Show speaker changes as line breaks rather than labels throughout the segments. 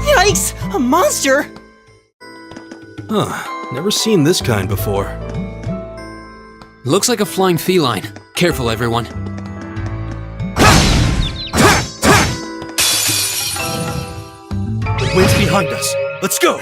Yikes! A monster!
Huh, never seen this kind before.
Looks like a flying feline. Careful, everyone.
The wind's behind us. Let's go!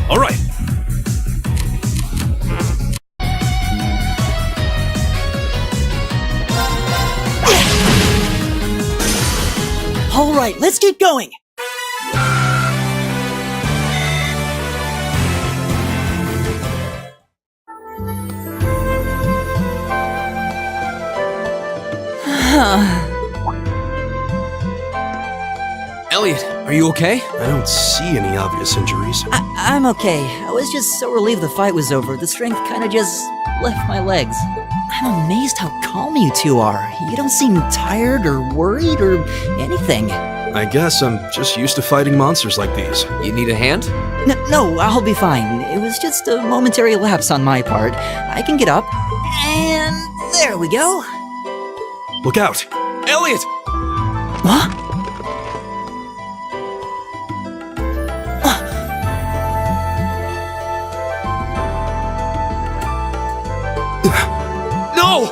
All right.
All right, let's keep going.
Elliot, are you okay?
I don't see any obvious injuries.
I'm okay. I was just so relieved the fight was over. The strength kind of just left my legs. I'm amazed how calm you two are. You don't seem tired or worried or anything.
I guess I'm just used to fighting monsters like these.
You need a hand?
No, I'll be fine. It was just a momentary lapse on my part. I can get up. And there we go.
Look out!
Elliot!
Huh?
No!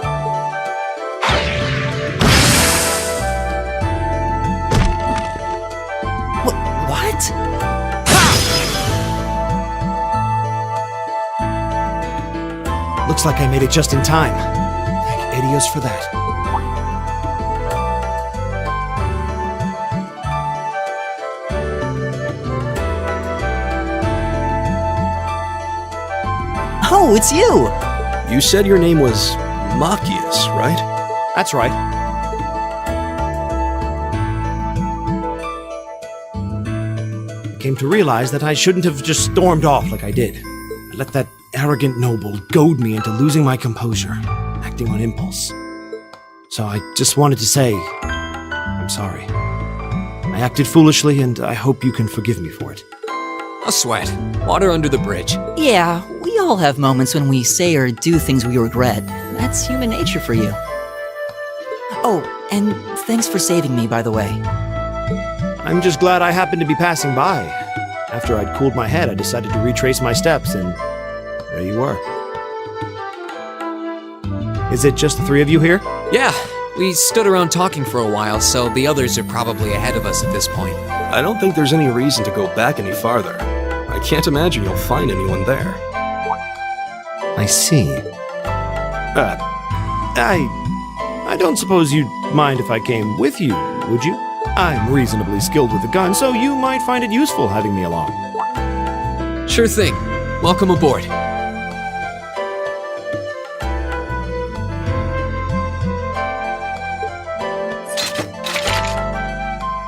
What?
Looks like I made it just in time. Thank Adios for that.
Oh, it's you!
You said your name was Machias, right?
That's right. I came to realize that I shouldn't have just stormed off like I did. I let that arrogant noble goad me into losing my composure, acting on impulse. So I just wanted to say, I'm sorry. I acted foolishly, and I hope you can forgive me for it.
A sweat. Water under the bridge.
Yeah, we all have moments when we say or do things we regret. That's human nature for you. Oh, and thanks for saving me, by the way.
I'm just glad I happened to be passing by. After I'd cooled my head, I decided to retrace my steps, and there you were. Is it just the three of you here?
Yeah, we stood around talking for a while, so the others are probably ahead of us at this point.
I don't think there's any reason to go back any farther. I can't imagine you'll find anyone there.
I see. I don't suppose you'd mind if I came with you, would you? I'm reasonably skilled with a gun, so you might find it useful having me along.
Sure thing. Welcome aboard.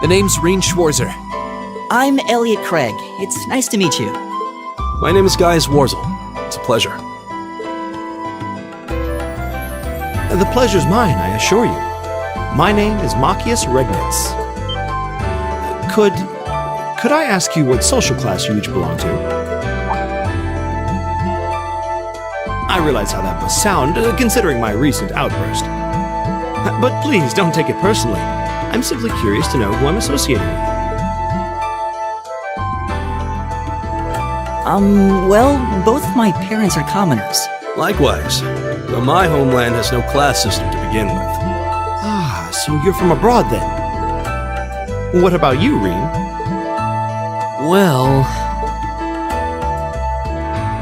The name's Reen Schwarzer.
I'm Elliot Craig. It's nice to meet you.
My name is Gaius Warzel. It's a pleasure.
The pleasure's mine, I assure you. My name is Machias Regnitz. Could could I ask you what social class you each belong to? I realize how that must sound, considering my recent outburst. But please, don't take it personally. I'm simply curious to know who I'm associated with.
Well, both of my parents are commoners.
Likewise, though my homeland has no class system to begin with.
Ah, so you're from abroad then? What about you, Reem?
Well,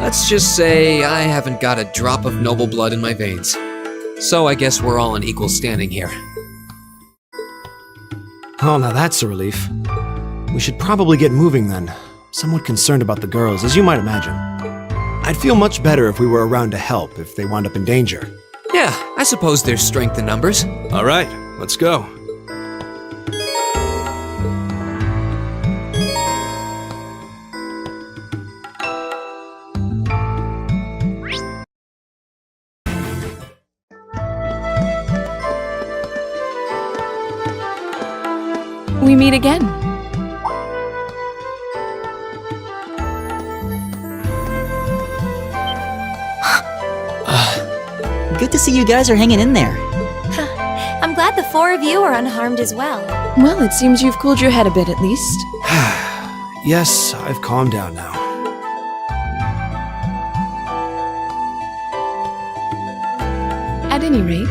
let's just say I haven't got a drop of noble blood in my veins. So I guess we're all in equal standing here.
Oh, now that's a relief. We should probably get moving then. Somewhat concerned about the girls, as you might imagine. I'd feel much better if we were around to help if they wound up in danger.
Yeah, I suppose there's strength in numbers.
All right, let's go.
We meet again.
Good to see you guys are hanging in there.
I'm glad the four of you are unharmed as well.
Well, it seems you've cooled your head a bit at least.
Yes, I've calmed down now.
At any rate,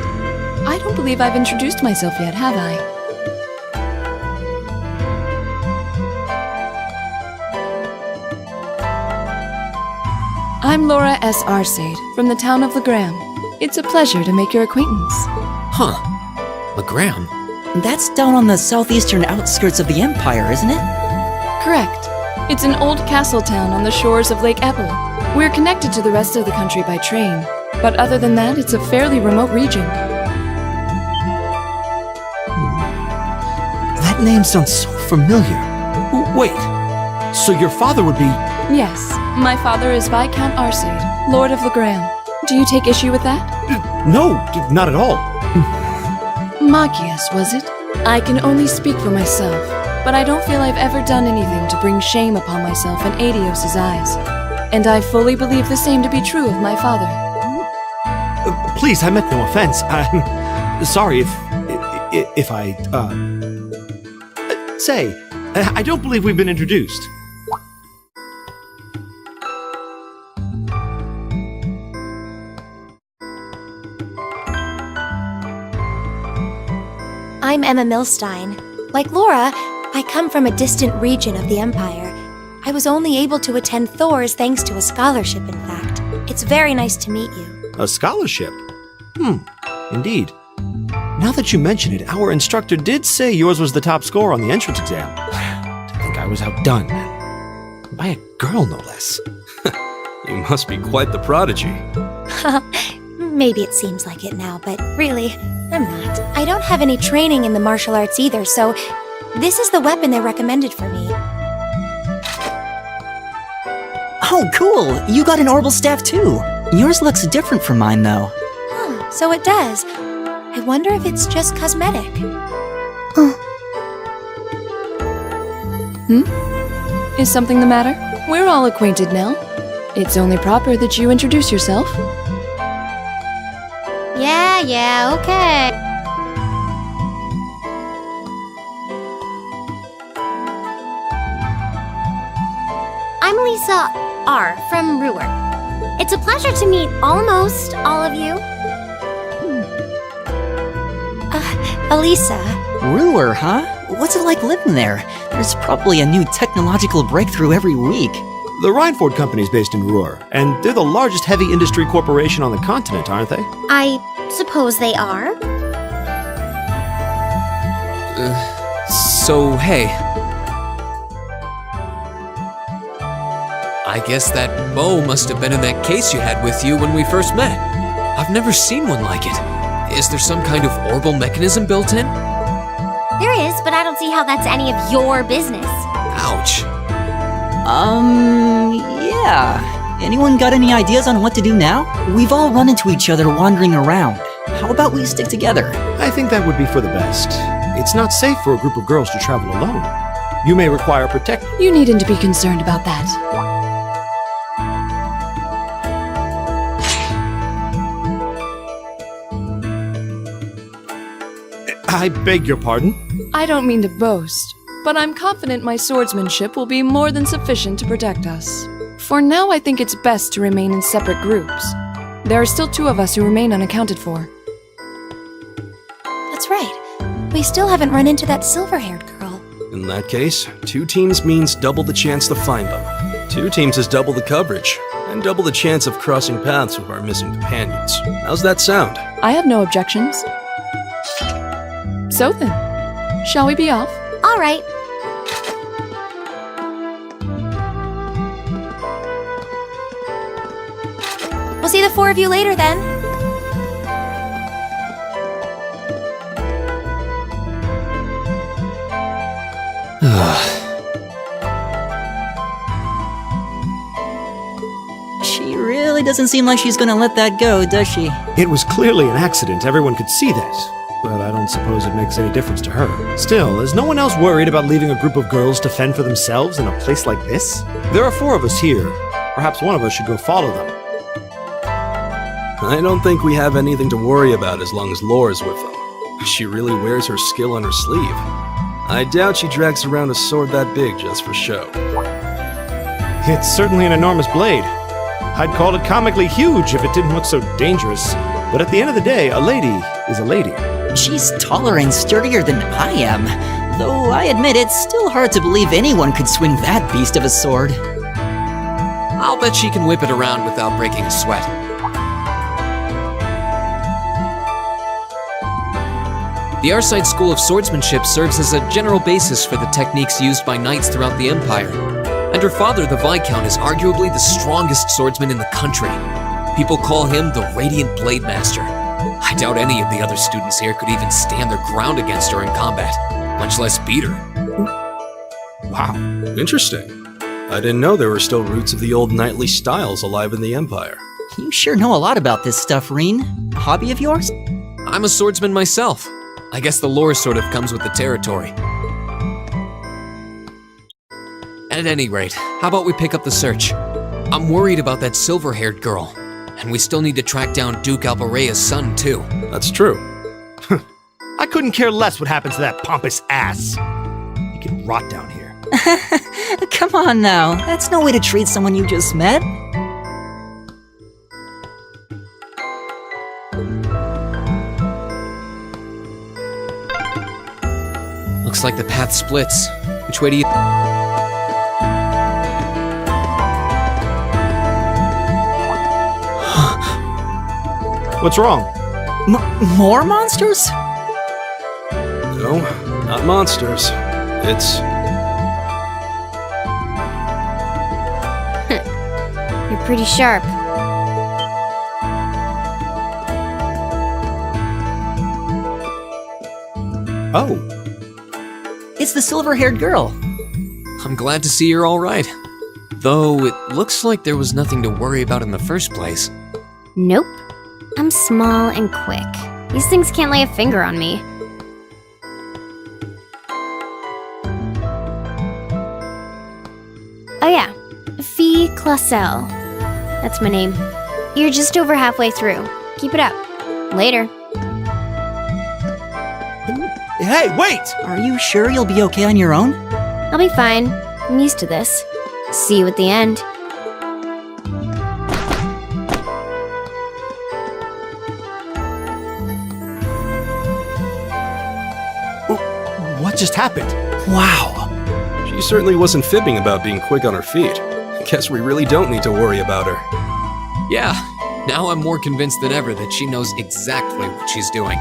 I don't believe I've introduced myself yet, have I? I'm Laura S. Arcade, from the town of Legram. It's a pleasure to make your acquaintance.
Huh. Legram?
That's down on the southeastern outskirts of the Empire, isn't it?
Correct. It's an old castle town on the shores of Lake Ebble. We're connected to the rest of the country by train, but other than that, it's a fairly remote region.
That name sounds so familiar. Wait, so your father would be...
Yes, my father is Viscount Arcade, Lord of Legram. Do you take issue with that?
No, not at all.
Machias, was it? I can only speak for myself, but I don't feel I've ever done anything to bring shame upon myself in Adios's eyes. And I fully believe the same to be true of my father.
Please, I meant no offense. I'm sorry if I, Say, I don't believe we've been introduced.
I'm Emma Milstein. Like Laura, I come from a distant region of the Empire. I was only able to attend Thor's thanks to a scholarship, in fact. It's very nice to meet you.
A scholarship? Indeed. Now that you mention it, our instructor did say yours was the top score on the entrance exam. To think I was outdone. By a girl, no less.
You must be quite the prodigy.
Maybe it seems like it now, but really, I'm not. I don't have any training in the martial arts either, so this is the weapon they recommended for me.
Oh, cool! You got an orbital staff too! Yours looks different from mine, though.
Huh, so it does. I wonder if it's just cosmetic.
Is something the matter? We're all acquainted now. It's only proper that you introduce yourself.
Yeah, okay. I'm Lisa R. from Ruhr. It's a pleasure to meet almost all of you. Elisa.
Ruhr, huh? What's it like living there? There's probably a new technological breakthrough every week.
The Rhineford Company's based in Ruhr, and they're the largest heavy industry corporation on the continent, aren't they?
I suppose they are.
So, hey. I guess that bow must have been in that case you had with you when we first met. I've never seen one like it. Is there some kind of orbital mechanism built in?
There is, but I don't see how that's any of your business.
Ouch.
Yeah. Anyone got any ideas on what to do now? We've all run into each other wandering around. How about we stick together?
I think that would be for the best. It's not safe for a group of girls to travel alone. You may require protection.
You needn't to be concerned about that.
I beg your pardon?
I don't mean to boast, but I'm confident my swordsmanship will be more than sufficient to protect us. For now, I think it's best to remain in separate groups. There are still 2 of us who remain unaccounted for.
That's right. We still haven't run into that silver-haired girl.
In that case, 2 teams means double the chance to find them. 2 teams is double the coverage, and double the chance of crossing paths with our missing companions. How's that sound?
I have no objections. So then, shall we be off?
All right. We'll see the 4 of you later then.
She really doesn't seem like she's gonna let that go, does she?
It was clearly an accident. Everyone could see that. But I don't suppose it makes any difference to her. Still, is no one else worried about leaving a group of girls to fend for themselves in a place like this? There are 4 of us here. Perhaps one of us should go follow them.
I don't think we have anything to worry about as long as Laura's with them. She really wears her skill on her sleeve. I doubt she drags around a sword that big just for show.
It's certainly an enormous blade. I'd call it comically huge if it didn't look so dangerous. But at the end of the day, a lady is a lady.
She's taller and sturdier than I am, though I admit it's still hard to believe anyone could swing that beast of a sword.
I'll bet she can whip it around without breaking a sweat. The Arside School of Swordsmanship serves as a general basis for the techniques used by knights throughout the Empire. And her father, the Viscount, is arguably the strongest swordsman in the country. People call him the Radiant Blade Master. I doubt any of the other students here could even stand their ground against her in combat, much less beat her.
Wow, interesting. I didn't know there were still roots of the old knightly styles alive in the Empire.
You sure know a lot about this stuff, Reen. A hobby of yours?
I'm a swordsman myself. I guess the lore sort of comes with the territory. At any rate, how about we pick up the search? I'm worried about that silver-haired girl. And we still need to track down Duke Alvarea's son, too.
That's true.
I couldn't care less what happens to that pompous ass. He can rot down here.
Come on now, that's no way to treat someone you just met.
Looks like the path splits. Which way do you...
What's wrong?
More monsters?
No, not monsters. It's...
You're pretty sharp.
Oh.
It's the silver-haired girl.
I'm glad to see you're all right. Though it looks like there was nothing to worry about in the first place.
Nope. I'm small and quick. These things can't lay a finger on me. Oh yeah, Fee Clausel. That's my name. You're just over halfway through. Keep it up. Later.
Hey, wait!
Are you sure you'll be okay on your own?
I'll be fine. I'm used to this. See you at the end.
What just happened?
Wow.
She certainly wasn't fibbing about being quick on her feet. Guess we really don't need to worry about her.
Yeah, now I'm more convinced than ever that she knows exactly what she's doing.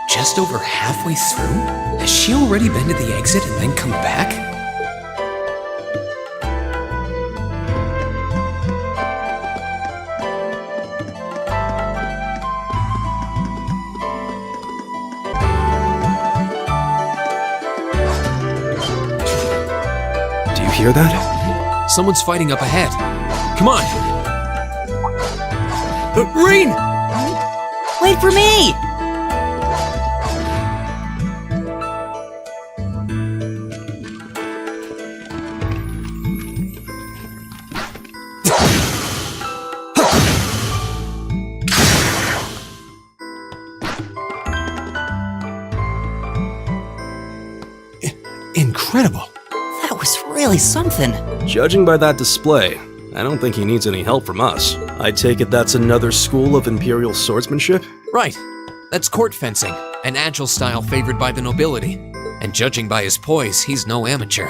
Just over halfway through? Has she already been to the exit and then come back?
Do you hear that?
Someone's fighting up ahead. Come on!
Reen!
Wait for me!
incredible.
That was really something.
Judging by that display, I don't think he needs any help from us. I take it that's another school of Imperial swordsmanship?
Right. That's court fencing, an agile style favored by the nobility. And judging by his poise, he's no amateur.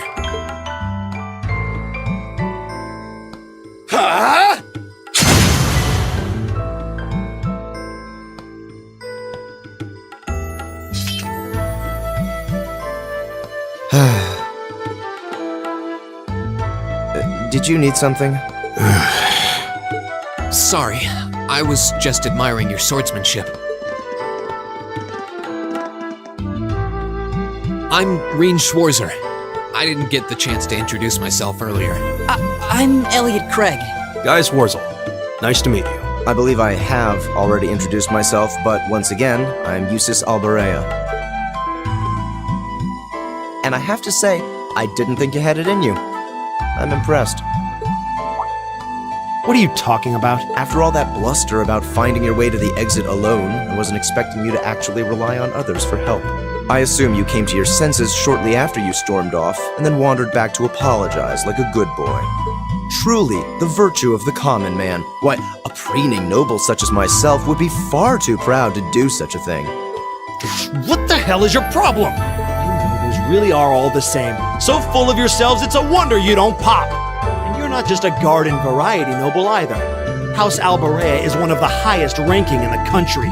Did you need something?
Sorry, I was just admiring your swordsmanship. I'm Reen Schwarzer. I didn't get the chance to introduce myself earlier.
I'm Elliot Craig.
Guys Wurzel, nice to meet you.
I believe I have already introduced myself, but once again, I'm Eustace Alberea. And I have to say, I didn't think you had it in you. I'm impressed.
What are you talking about?
After all that bluster about finding your way to the exit alone, I wasn't expecting you to actually rely on others for help. I assume you came to your senses shortly after you stormed off, and then wandered back to apologize like a good boy. Truly, the virtue of the common man. Why, a preening noble such as myself would be far too proud to do such a thing.
What the hell is your problem? You nobles really are all the same. So full of yourselves, it's a wonder you don't pop. And you're not just a garden variety noble either. House Alberea is one of the highest ranking in the country.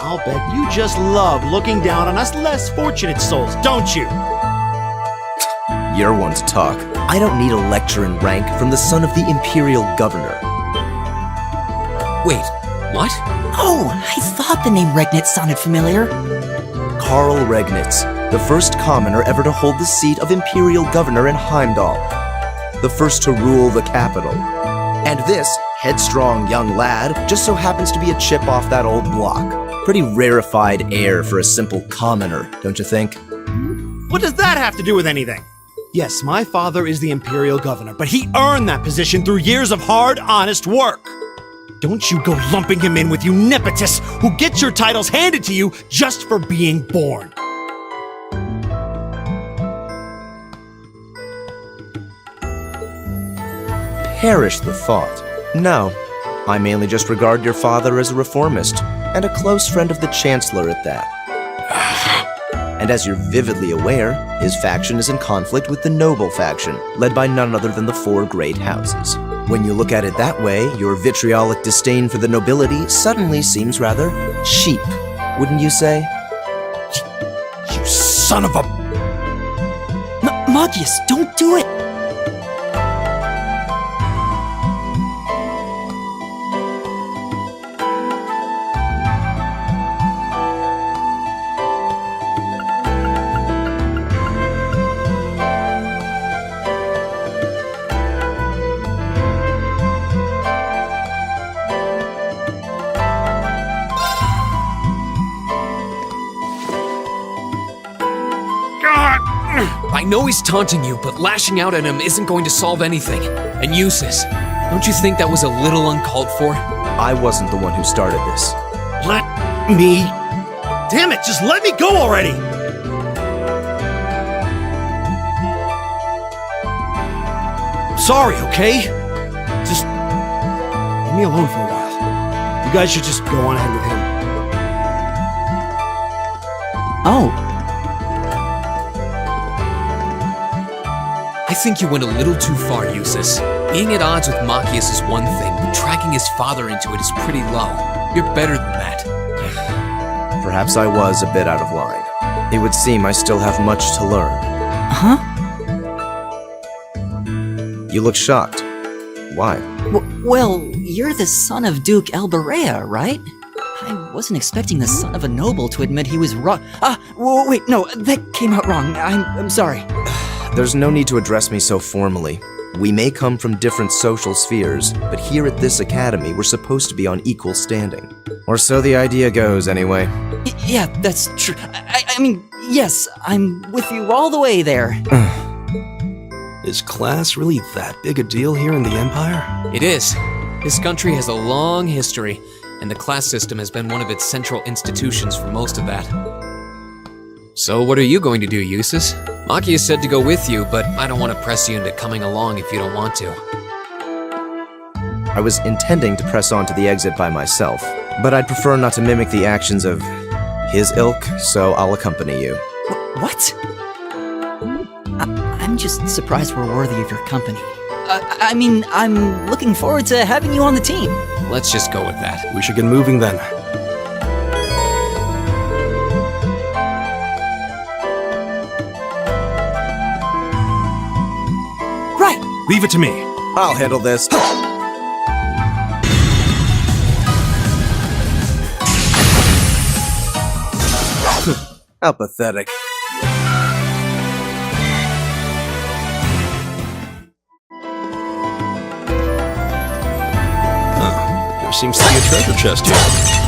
I'll bet you just love looking down on us less fortunate souls, don't you?
You're one to talk. I don't need a lecture in rank from the son of the Imperial Governor.
Wait, what?
Oh, I thought the name Regnitz sounded familiar.
Karl Regnitz, the first commoner ever to hold the seat of Imperial Governor in Heimdall. The first to rule the capital. And this headstrong young lad just so happens to be a chip off that old block. Pretty rarefied air for a simple commoner, don't you think?
What does that have to do with anything? Yes, my father is the Imperial Governor, but he earned that position through years of hard, honest work. Don't you go lumping him in with you nepotists who get your titles handed to you just for being born.
Perish the thought. No, I mainly just regard your father as a reformist, and a close friend of the Chancellor at that. And as you're vividly aware, his faction is in conflict with the noble faction, led by none other than the four great houses. When you look at it that way, your vitriolic disdain for the nobility suddenly seems rather cheap, wouldn't you say?
You son of a...
Magius, don't do it!
I know he's taunting you, but lashing out at him isn't going to solve anything. And Eustace, don't you think that was a little uncalled for?
I wasn't the one who started this.
Let me... Damn it, just let me go already! I'm sorry, okay? Just... leave me alone for a while. You guys should just go on ahead with him.
Oh,
I think you went a little too far, Eustace. Being at odds with Machias is one thing, but dragging his father into it is pretty low. You're better than that.
Perhaps I was a bit out of line. It would seem I still have much to learn.
huh?
You look shocked. Why?
Well, you're the son of Duke Alberea, right? I wasn't expecting the son of a noble to admit he was wrong. Wait, no, that came out wrong. I'm sorry.
There's no need to address me so formally. We may come from different social spheres, but here at this academy, we're supposed to be on equal standing. Or so the idea goes, anyway.
Yeah, that's true. I mean, yes, I'm with you all the way there.
Is class really that big a deal here in the Empire?
It is. This country has a long history, and the class system has been one of its central institutions for most of that. So what are you going to do, Eustace? Makia said to go with you, but I don't want to press you into coming along if you don't want to.
I was intending to press on to the exit by myself, but I'd prefer not to mimic the actions of his ilk, so I'll accompany you.
What? I'm just surprised we're worthy of your company. I mean, I'm looking forward to having you on the team.
Let's just go with that.
We should get moving then.
Right!
Leave it to me.
I'll handle this. How pathetic.
There seems to be a treasure chest here.